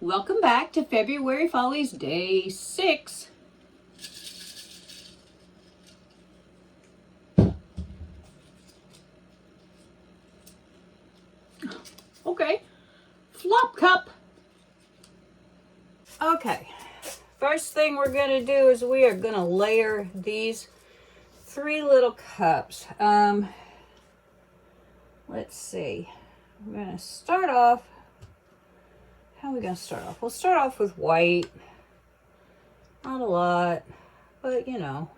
Welcome back to February Follies Day 6. Okay, flop cup. Okay, first thing we're going to do is we are going to layer these 3 little cups. Let's see. I'm going to start off. How are we going to start off? We'll start off with white. Not a lot, but you know,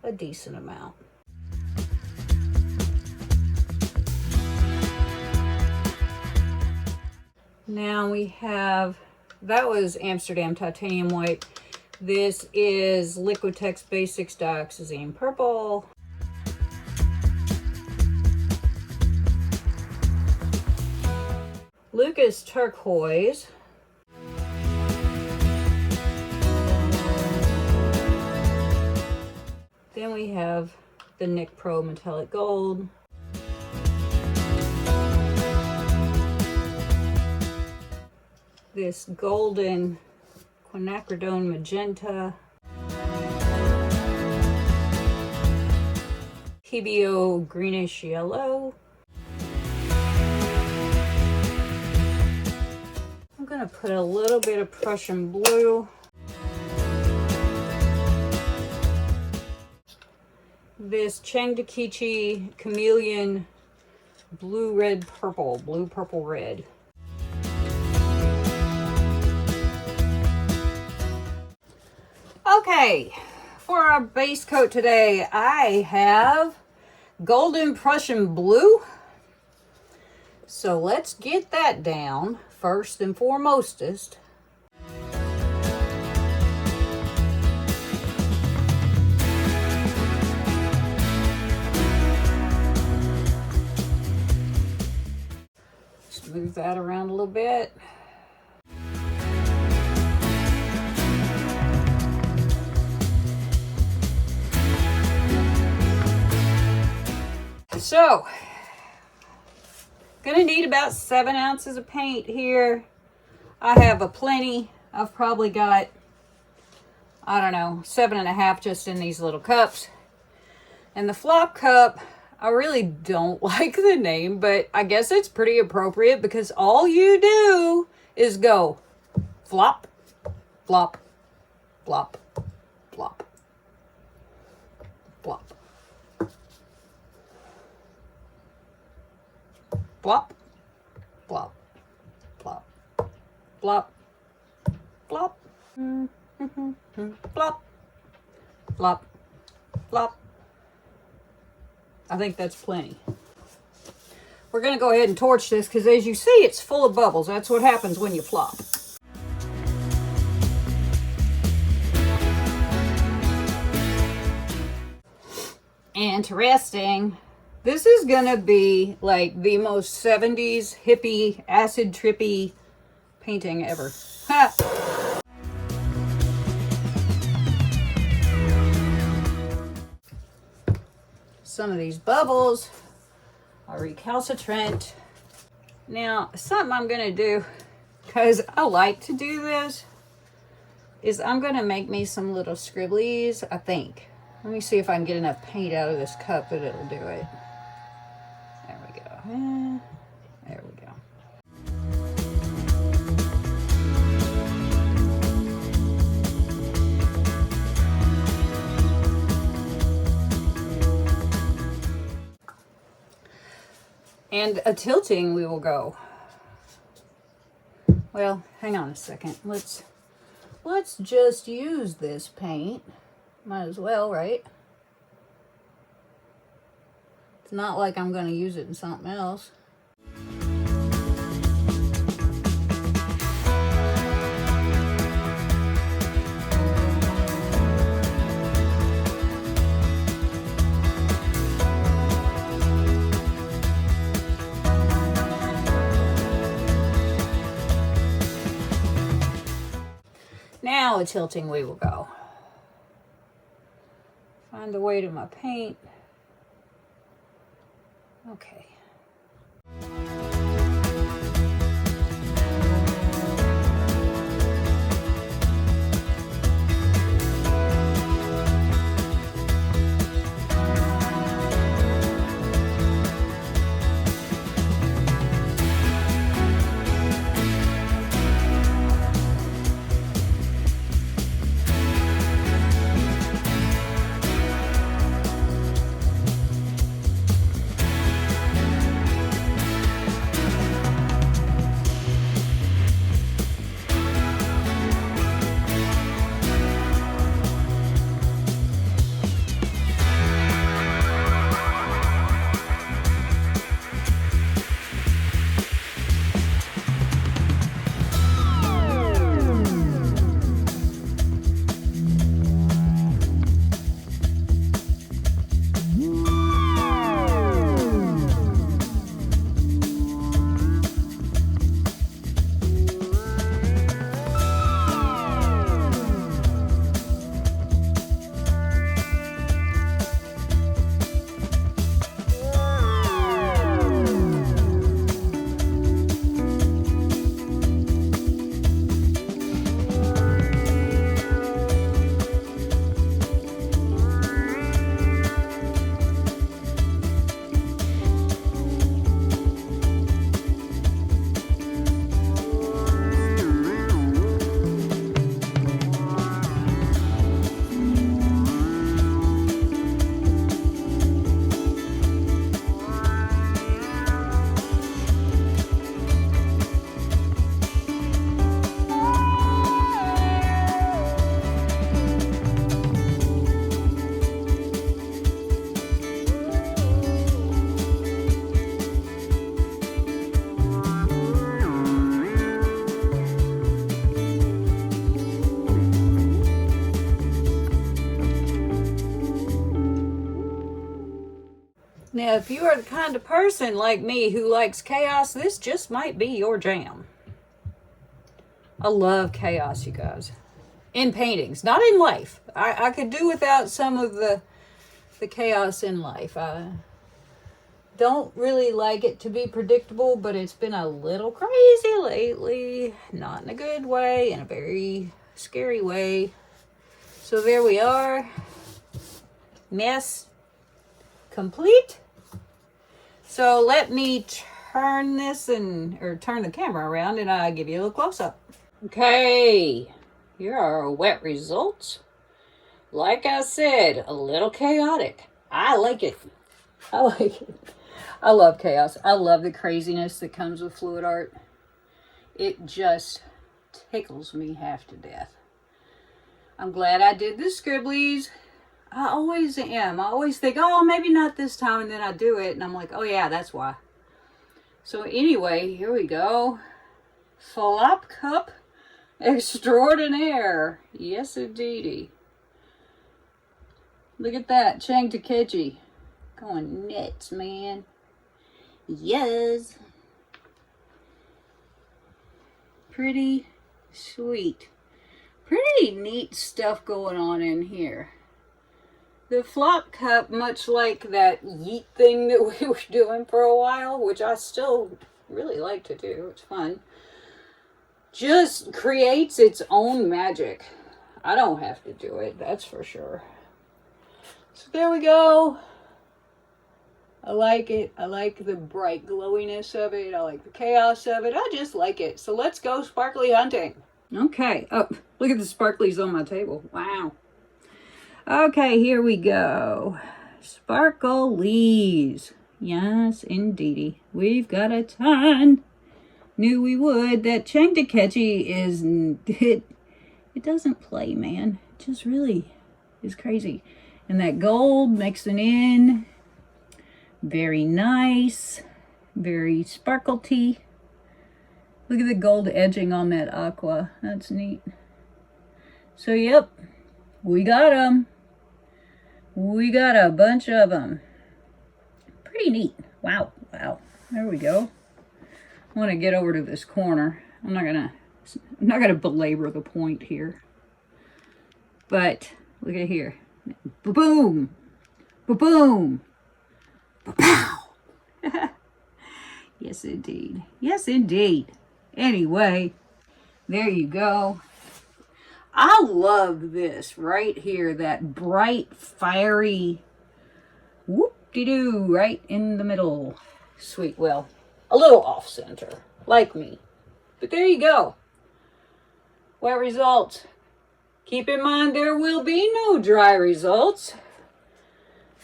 a decent amount. Now we have, that was Amsterdam Titanium White. This is Liquitex Basics Dioxazine Purple. Lucas Turquoise. Then we have the Nick Pro Metallic Gold. This golden quinacridone magenta. PBO greenish yellow. I'm going to put a little bit of Prussian blue. This Changdekichi Chameleon blue, red, purple. Blue, purple, red. Okay, for our base coat today, I have golden Prussian blue. So let's get that down first and foremostest. Just move that around a little bit. So, gonna need about 7 ounces of paint here. I have a plenty. I've probably got, I don't know, 7.5 just in these little cups. And the flop cup, I really don't like the name, but I guess it's pretty appropriate because all you do is go flop, flop, flop, flop, flop. Flop, flop, flop, flop, flop, flop, flop, flop. I think that's plenty. We're going to go ahead and torch this because as you see, it's full of bubbles. That's what happens when you flop. Interesting. This is gonna be like the most 70s hippie, acid trippy painting ever. Ha! Some of these bubbles are recalcitrant. Now, something I'm gonna do, because I like to do this, is I'm gonna make me some little scribblies, I think. Let me see if I can get enough paint out of this cup that it'll do it. There we go. And a tilting we will go. Well, hang on a second. Let's just use this paint. Might as well, right? It's not like I'm going to use it in something else. Now a tilting we will go. Find the weight of my paint. Okay. Now, if you are the kind of person like me who likes chaos, this just might be your jam. I love chaos, you guys. In paintings, not in life. I could do without some of the chaos in life. I don't really like it to be predictable, but it's been a little crazy lately. Not in a good way, in a very scary way. So there we are. Mess complete. So let me turn this or turn the camera around and I'll give you a little close-up. Okay, here are our wet results. Like I said, a little chaotic. I like it. I like it. I love chaos. I love the craziness that comes with fluid art. It just tickles me half to death. I'm glad I did the scribblies. I always am. I always think, oh, maybe not this time, and then I do it, and I'm like, oh yeah, that's why. So anyway, here we go. Flop cup extraordinaire. Yes, indeedy. Look at that, Chang Takechi. Going nuts, man. Yes. Pretty sweet. Pretty neat stuff going on in here. The flop cup, much like that yeet thing that we were doing for a while, which I still really like to do, it's fun, just creates its own magic. I don't have to do it, that's for sure. So there we go. I like it. I like the bright glowiness of it. I like the chaos of it. I just like it. So let's go sparkly hunting. Okay. Oh, look at the sparklies on my table. Wow. Okay, here we go. Sparklies. Yes, indeedy. We've got a ton. Knew we would. That Chang Takechi is... It doesn't play, man. It just really is crazy. And that gold mixing in. Very nice. Very sparkly. Look at the gold edging on that aqua. That's neat. So, yep. We got them. We got a bunch of them. Pretty neat. Wow. Wow. There we go. I want to get over to this corner. I'm not gonna belabor the point here. But look at here. Ba-boom. Ba-boom. Ba-pow. Yes, indeed. Yes, indeed. Anyway, there you go. I love this right here, that bright, fiery whoop-de-doo right in the middle. Sweet, well, a little off-center, like me. But there you go. Wet results. Keep in mind there will be no dry results.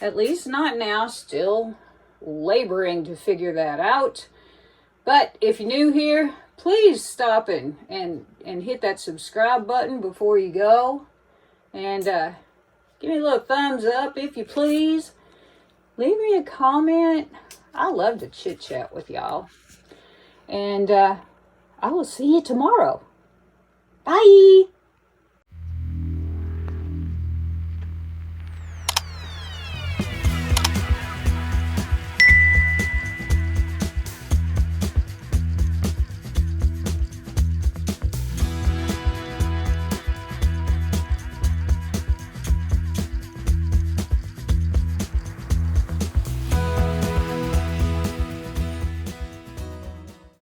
At least not now, still laboring to figure that out. But if you're new here, please stop and hit that subscribe button before you go. And give me a little thumbs up if you please. Leave me a comment. I love to chit chat with y'all. And I will see you tomorrow. Bye.